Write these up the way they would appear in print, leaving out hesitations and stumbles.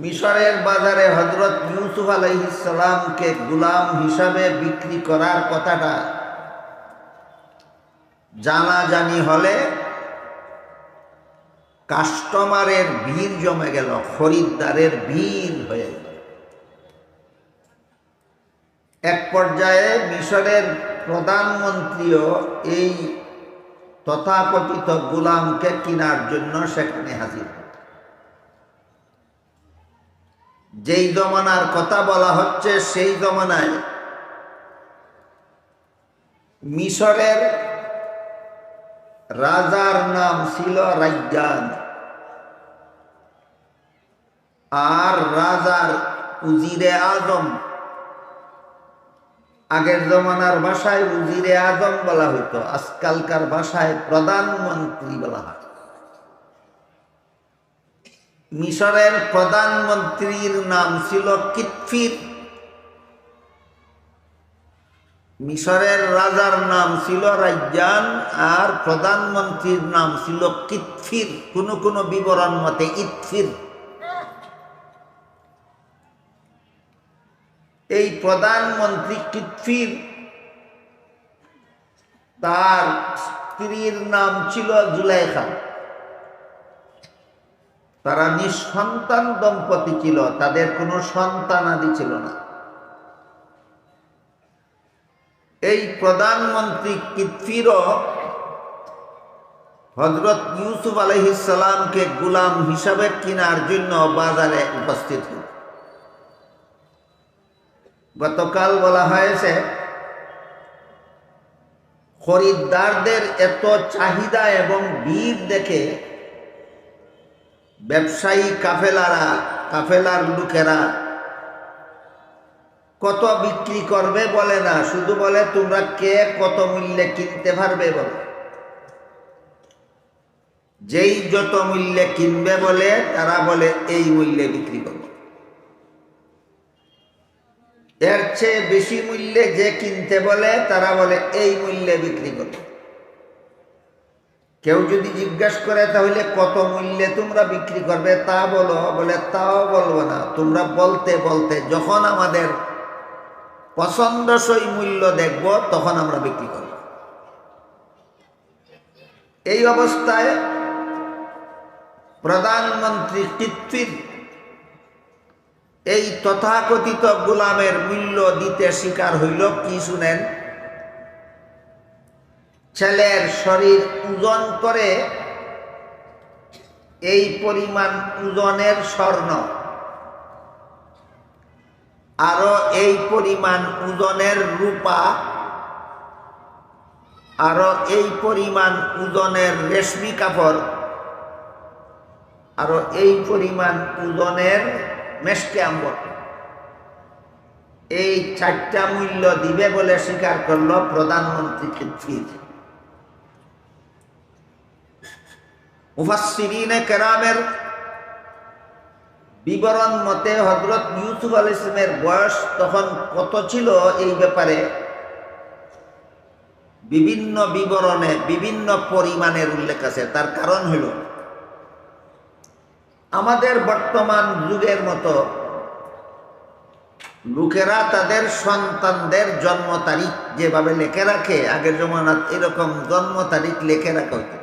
মিশরের বাজারে হযরত ইউসুফ আলাইহিস সালামকে গোলাম হিসাবে বিক্রি করার কথাটা জানাজানি হলে কাস্টমারের ভিড় জমে গেল, খরিদ্দারের ভিড় হয়ে গেল। এক পর্যায়ে মিশরের প্রধানমন্ত্রীও এই তথাকথিত গোলামকে কেনার জন্য সেখানে হাজির। যেই জমানার কথা বলা হচ্ছে, সেই জমানায় মিশরের রাজার নাম ছিল রাজ্জান, আর রাজার উজিরে আজম, আগের জমানার ভাষায় উজিরে আজম বলা হইতো, আজকালকার ভাষায় প্রধানমন্ত্রী বলা হয়। মিশরের প্রধানমন্ত্রীর নাম ছিল কিতফির, মিশরের রাজার নাম ছিল রাজ্জান, আর প্রধানমন্ত্রীর নাম ছিল কিতফির, কোন কোন বিবরণ মতে ইতফির। এই প্রধানমন্ত্রী কিতফির, তার স্ত্রীর নাম ছিল জুলাইখা। তারা নিঃসন্তান দম্পতি ছিল, তাদের কোনো সন্তানাদি ছিল না। এই প্রধানমন্ত্রী কিতফিরও হযরত ইউসুফ আলাইহিস সালামকে গোলাম হিসাবে কেনার জন্য বাজারে উপস্থিত হল। গতকাল বলা হয়েছে, খরিদ্দারদের এত চাহিদা এবং ভিড় দেখে ব্যবসায়ী কাফেলার লোকেরা কত বিক্রি করবে বলে না, শুধু বলে তোমরা কে কত মূল্যে কিনতে পারবে বলে। যেই যত মূল্যে কিনবে বলে তারা বলে এই মূল্যে বিক্রি করবে। এর চেয়ে বেশি মূল্যে যে কিনতে বলে তারা বলে এই মূল্যে বিক্রি করবে। কেউ যদি জিজ্ঞাসা করে তাহলে কত মূল্যে তোমরা বিক্রি করবে তা বলো, বলে তাও বলবো না, তোমরা বলতে বলতে যখন আমাদের পছন্দসই মূল্য দেখব তখন আমরা বিক্রি করব। এই অবস্থায় প্রধানমন্ত্রী কিতফির এই তথাকথিত গোলামের মূল্য দিতে স্বীকার হইল। কি শুনেন, ছেলের শরীর ওজন করে এই পরিমাণ ওজনের স্বর্ণ, আরো এই পরিমাণ ওজনের রূপা, আরো এই পরিমাণ ওজনের রেশমি কাপড়, আরো এই পরিমাণ ওজনের মেশকে আম্বর, এই চারটা মূল্য দিবে বলে স্বীকার করল প্রধানমন্ত্রী কিতফির। মুফাসসিরিনে কেরামের বিবরণ মতে হযরত ইউসুফ আলাইহিস সালামের বয়স তখন কত ছিল এই ব্যাপারে বিভিন্ন বিবরণে বিভিন্ন পরিমাণের উল্লেখ আছে। তার কারণ হইল, আমাদের বর্তমান যুগের মতো লোকেরা তাদের সন্তানদের জন্ম তারিখ যেভাবে লিখে রাখে, আগের জমানাত এরকম জন্ম তারিখ লিখে রাখা হইত।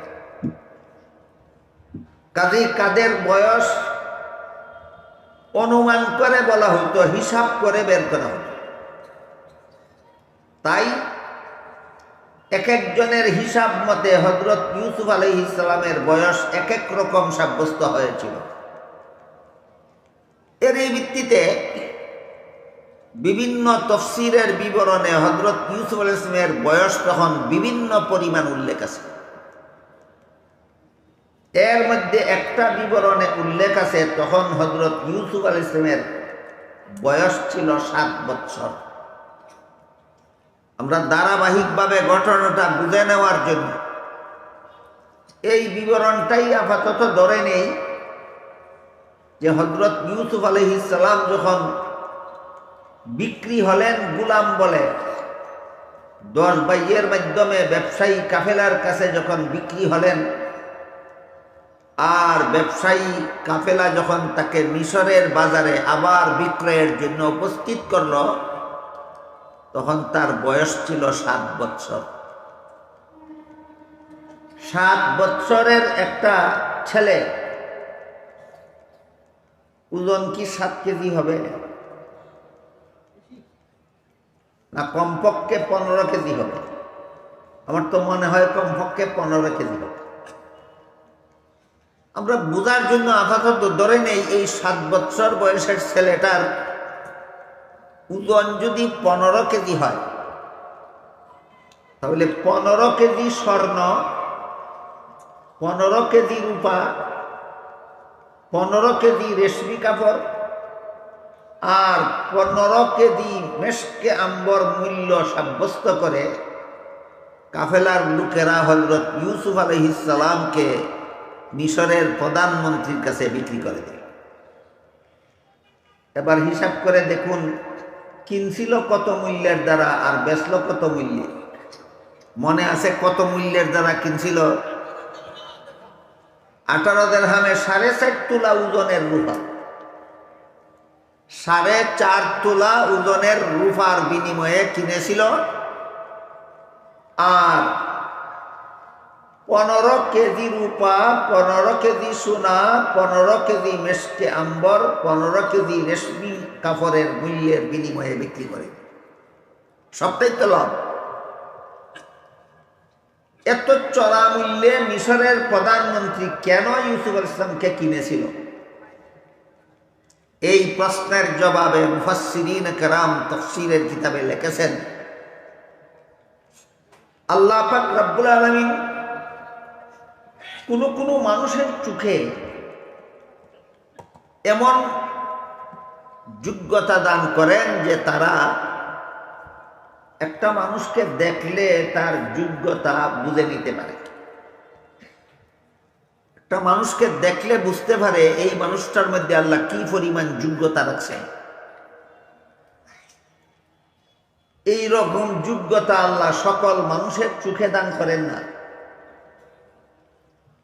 কাজেই কাদের বয়স অনুমান করে বলা হইতো, হিসাব করে বের করা হতো। তাই এক একজনের হিসাব মতে হযরত ইউসুফ আলাইহিস সালামের বয়স এক এক রকম সাব্যস্ত হয়েছিল। এর এই ভিত্তিতে বিভিন্ন তফসিরের বিবরণে হযরত ইউসুফ আলাইহিস সালামের বয়স তখন বিভিন্ন পরিমাণ উল্লেখ আছে। এর মধ্যে একটা বিবরণে উল্লেখ আছে তখন হযরত ইউসুফ আলাইহিস সালামের বয়স ছিল 7 বছর। আমরা ধারাবাহিকভাবে ঘটনাটা বুঝে নেওয়ার জন্য এই বিবরণটাই আপাতত ধরে নেই যে হযরত ইউসুফ আলাইহিস সালাম যখন বিক্রি হলেন গোলাম বলে, 10 ভাইয়ের মাধ্যমে ব্যবসায়ী কাফেলার কাছে যখন বিক্রি হলেন, আর ব্যবসায়ী কাফেলা যখন তাকে মিশরের বাজারে আবার বিক্রয়ের জন্য উপস্থিত করল, তখন তার বয়স ছিল 7 বৎসর। 7 বৎসরের একটা ছেলে ওজন কি 7 কেজি হবে? না কমপক্ষে 15 কেজি হবে? আমার তো মনে হয় কমপক্ষে 15 কেজি হবে। আমরা বোঝার জন্য আপাতত ধরে নেই এই 7 বৎসর বয়সের ছেলেটার ওজন যদি 15 কেজি হয়, তাহলে 15 কেজি স্বর্ণ, 15 কেজি রূপা, 15 কেজি রেশমি কাপড় আর 15 কেজি মেশকে আম্বর মূল্য সাব্যস্ত করে কাফেলার লোকেরা হযরত ইউসুফ আলাইহিস সালামকে মিশরের প্রধানমন্ত্রীর কাছে বিক্রি করে দিল। এবার হিসাব করে দেখুন, কিনছিল কত মূল্যের দ্বারা আর বেচল কত মূল্যে? মনে আছে কত মূল্যের দ্বারা কিনছিল? 18 দিরহামে 4.5 তোলা ওজনের রূপা, 4.5 তোলা ওজনের রূপার বিনিময়ে কিনেছিল। আর 15 কেজি রূপা, 15 কেজি সোনা, 15 কেজি মেশকে আম্বর, 15 কেজি রেশমি কাপড়ের মূল্যের বিনিময়ে বিক্রি করে। সবটাই তো লাভ। এত চড়া মূল্যে মিশরের প্রধানমন্ত্রী কেন ইউসুফ আলাইহিস সালামকে কিনেছিল? এই প্রশ্নের জবাবে মুফাসসিরিন কেরাম তাফসীরের কিতাবে লিখেছেন, আল্লাহ পাক রব্বুল আলামিন কোন মানুষের চোখে এমন যোগ্যতা দান করেন যে তারা একটা মানুষকে দেখলে তার যোগ্যতা বুঝে নিতে পারে। একটা মানুষকে দেখলে বুঝতে পারে এই মানুষটার মধ্যে আল্লাহ কি পরিমাণ যোগ্যতা রাখছে। এই রকম যোগ্যতা আল্লাহ সকল মানুষের চোখে দান করেন না।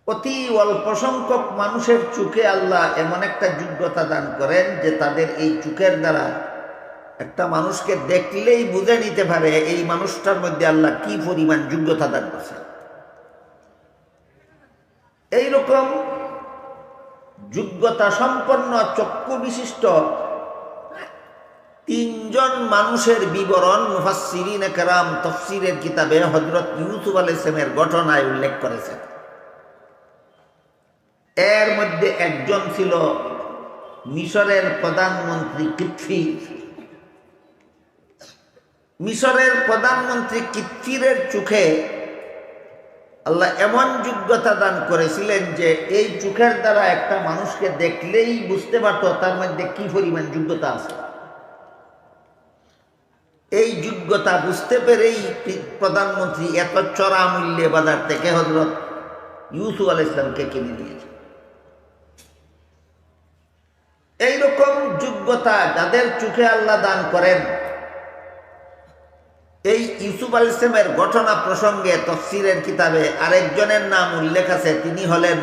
অতি অল্প সংখ্যক মানুষের চোখে আল্লাহ এমন একটা যোগ্যতা দান করেন যে তাদের এই চোখের দ্বারা একটা মানুষকে দেখলেই বুঝে নিতে পারে এই মানুষটার মধ্যে আল্লাহ কি পরিমাণ যোগ্যতা দান করছে। এইরকম যোগ্যতা সম্পন্ন চক্ষু বিশিষ্ট 3 জন মানুষের বিবরণ মুফাসসিরিন কেরাম তাফসীরের কিতাবে হযরত ইউসুফ আলাইহিস সালামের ঘটনায় উল্লেখ করেছেন। এর মধ্যে একজন ছিল মিশরের প্রধানমন্ত্রী কিতফির। মিশরের প্রধানমন্ত্রী কিতফিরের চোখে আল্লাহ এমন যোগ্যতা দান করেছিলেন যে এই চোখের দ্বারা একটা মানুষকে দেখলেই বুঝতে পারত তার মধ্যে কি পরিমাণ যোগ্যতা আছে। এই যোগ্যতা বুঝতে পেরেই প্রধানমন্ত্রী এত চড়া মূল্যে বাজার থেকে হযরত ইউসুফ আলাইহিস সালামকে কিনে নিয়েছে। এইরকম যোগ্যতা যাদের চোখে আল্লাহ দান করেন, এই ইউসুফ আলাইহিস সালামের ঘটনা প্রসঙ্গে তাফসীরের কিতাবে আরেকজনের নাম উল্লেখ আছে। তিনি হলেন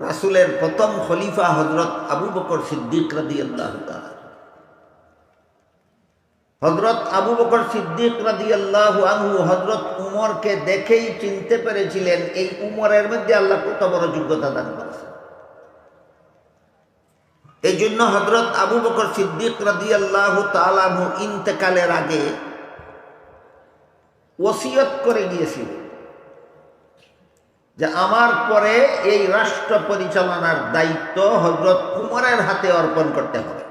রাসূলের প্রথম খলিফা হযরত আবু বকর সিদ্দিক রাদিয়াল্লাহু তাআলা। হযরত আবু বকর সিদ্দিক রাদিয়াল্লাহু আনহু হযরত উমরকে দেখেই চিনতে পেরেছিলেন এই উমরের মধ্যে আল্লাহ কত বড় যোগ্যতা দান করেছেন। এই জন্য হযরত আবু বকর সিদ্দিক রাদিয়াল্লাহু তাআলা আনহু ইন্তেকালের আগে ওসিয়ত করে গিয়েছিল যে আমার পরে এই রাষ্ট্র পরিচালনার দায়িত্ব হযরত উমরের হাতে অর্পণ করতে হবে।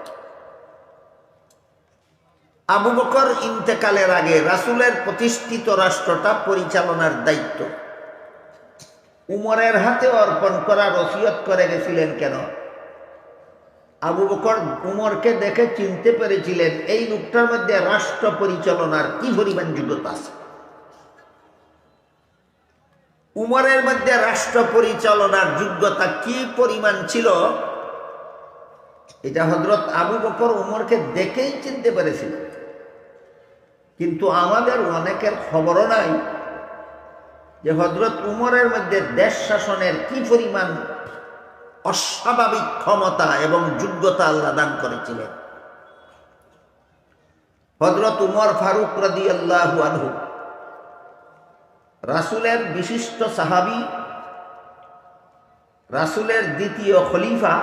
আবু বকর ইন্তেকালের আগে রাসূলের প্রতিষ্ঠিত রাষ্ট্রটা পরিচালনার দায়িত্ব উমরের হাতে অর্পণ করার ওসিয়ত করে গেছিলেন। কেন? আবু বকর উমরকে দেখে চিনতে পেরেছিলেন এই লোকটার মধ্যে রাষ্ট্র পরিচালনার কি পরিমাণ যোগ্যতা আছে। উমরের মধ্যে রাষ্ট্র পরিচালনার যোগ্যতা কি পরিমাণ ছিল এটা হযরত আবু বকর উমরকে দেখেই চিনতে পেরেছিলেন। কিন্তু আমাদের অনেকের খবরও নাই যে হযরত উমরের মধ্যে দেশ শাসনের কি পরিমাণ অস্বাভাবিক ক্ষমতা এবং যোগ্যতা আল্লাহ দান করেছিলেন। হযরত উমর ফারুক রাদিয়াল্লাহু আনহু রাসূলের বিশিষ্ট সাহাবী, রাসূলের দ্বিতীয় খলিফা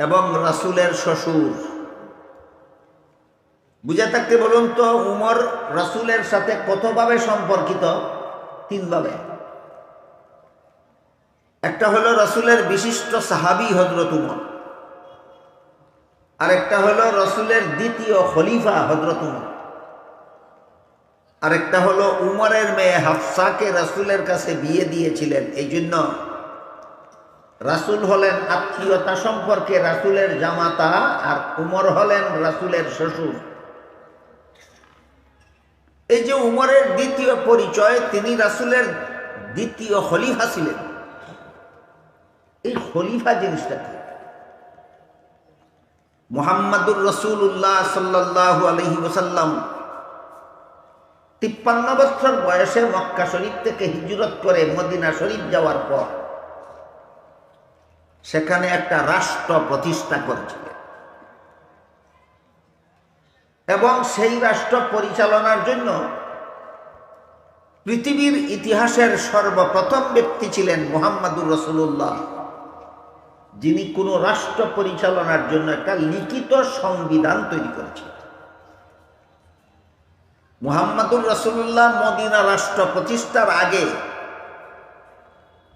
এবং রাসূলের শ্বশুর। বুঝে থাকতে বলুন তো, উমর রাসূলের সাথে কতভাবে সম্পর্কিত? তিনভাবে। একটা হলো রাসূলের বিশিষ্ট সাহাবী হযরত উমর, আরেকটা হলো রাসূলের দ্বিতীয় খলিফা হযরত উমর, আরেকটা হলো উমরের মেয়ে হাফসাকে রাসূলের কাছে বিয়ে দিয়েছিলেন। এই জন্য রাসূল হলেন আত্মীয়তা সম্পর্কে রাসূলের জামাতা, আর উমর হলেন রাসূলের শ্বশুর। এই যে উমরের দ্বিতীয় পরিচয়, তিনি রাসূলের দ্বিতীয় খলিফা ছিলেন। এই খলিফা জিনিসটা কি? মুহাম্মাদুর রাসূলুল্লাহ সাল্লাল্লাহু আলাইহি ওয়াসাল্লাম 53 বছর বয়সে মক্কা শরীফ থেকে হিজরত করে মদিনা শরীফ যাওয়ার পর সেখানে একটা রাষ্ট্র প্রতিষ্ঠা করেছিলেন, এবং সেই রাষ্ট্র পরিচালনার জন্য পৃথিবীর ইতিহাসের সর্বপ্রথম ব্যক্তি ছিলেন মুহাম্মাদুর রাসূলুল্লাহ, যিনি কোনো রাষ্ট্র পরিচালনার জন্য একটা লিখিত সংবিধান তৈরি করেছিলেন। মুহাম্মাদুর রাসূলুল্লাহ মদিনা রাষ্ট্র প্রতিষ্ঠার আগে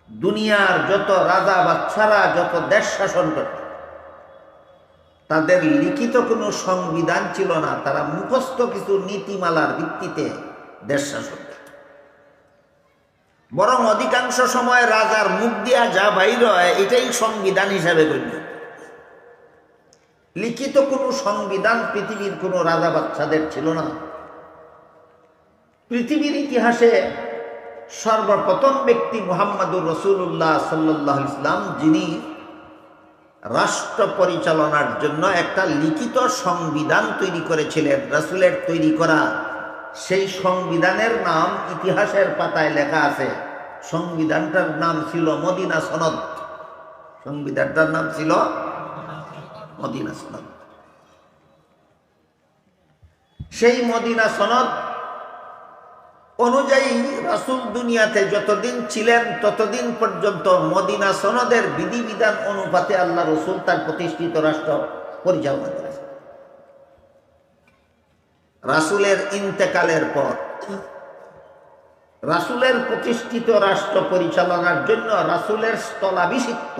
দুনিয়ার যত রাজা বাদশারা যত দেশ শাসন করত, তাদের লিখিত কোনো সংবিধান ছিল না। তারা মুখস্থ কিছু নীতিমালার ভিত্তিতে দেশ শাসন করত। বরং অধিকাংশ সময় রাজার মুখ দিয়া যা বাইর হয় এটাই সংবিধান হিসাবে গণ্য। লিখিত কোনো সংবিধান পৃথিবীর কোনো রাজা বাদশাদের ছিল না। পৃথিবীর ইতিহাসে সর্বপ্রথম ব্যক্তি মুহাম্মাদুর রাসূলুল্লাহ সাল্লাল্লাহু আলাইহি ওয়াসাল্লাম, যিনি রাষ্ট্র পরিচালনার জন্য একটা লিখিত সংবিধান তৈরি করেছিলেন। রাসূলের তৈরি করা সেই সংবিধানের নাম ইতিহাসের পাতায় লেখা আছে। সংবিধানটার নাম ছিল মদিনা সনদ। সংবিধানটার নাম ছিল মদিনা সনদ। সেই মদিনা সনদ অনুযায়ী রাসূল দুনিয়াতে যতদিন ছিলেন ততদিন পর্যন্ত মদিনা সনদের বিধিবিধান অনুপাতে আল্লাহ রাসূল তার প্রতিষ্ঠিত রাষ্ট্র পরিচালনা করেছেন। রাসূলের ইন্তেকালের পর রাসূলের প্রতিষ্ঠিত রাষ্ট্র পরিচালনার জন্য রাসূলের স্থলাভিষিক্ত,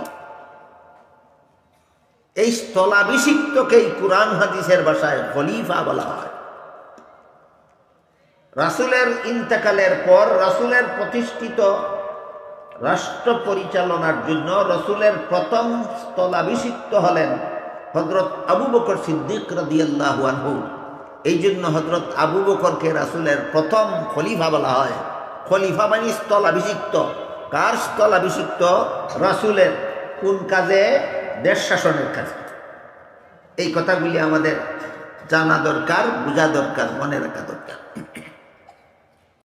এই স্থলাভিষিক্তকেই কুরআন হাদিসের ভাষায় খলিফা বলা হয়। রাসূলের ইন্তেকালের পর রাসূলের প্রতিষ্ঠিত রাষ্ট্র পরিচালনার জন্য রাসূলের প্রথম স্থলাভিষিক্ত হলেন হযরত আবু বকর সিদ্দিক রাদিয়াল্লাহু আনহু। এই জন্য হযরত আবু বকরকে রাসূলের প্রথম খলিফা বলা হয়। খলিফা মানে স্থলাভিষিক্ত। কার স্থলাভিষিক্ত? রাসূলের। কোন কাজে? দেশ শাসনের কাজে। এই কথাগুলি আমাদের জানা দরকার, বোঝা দরকার, মনে রাখা দরকার।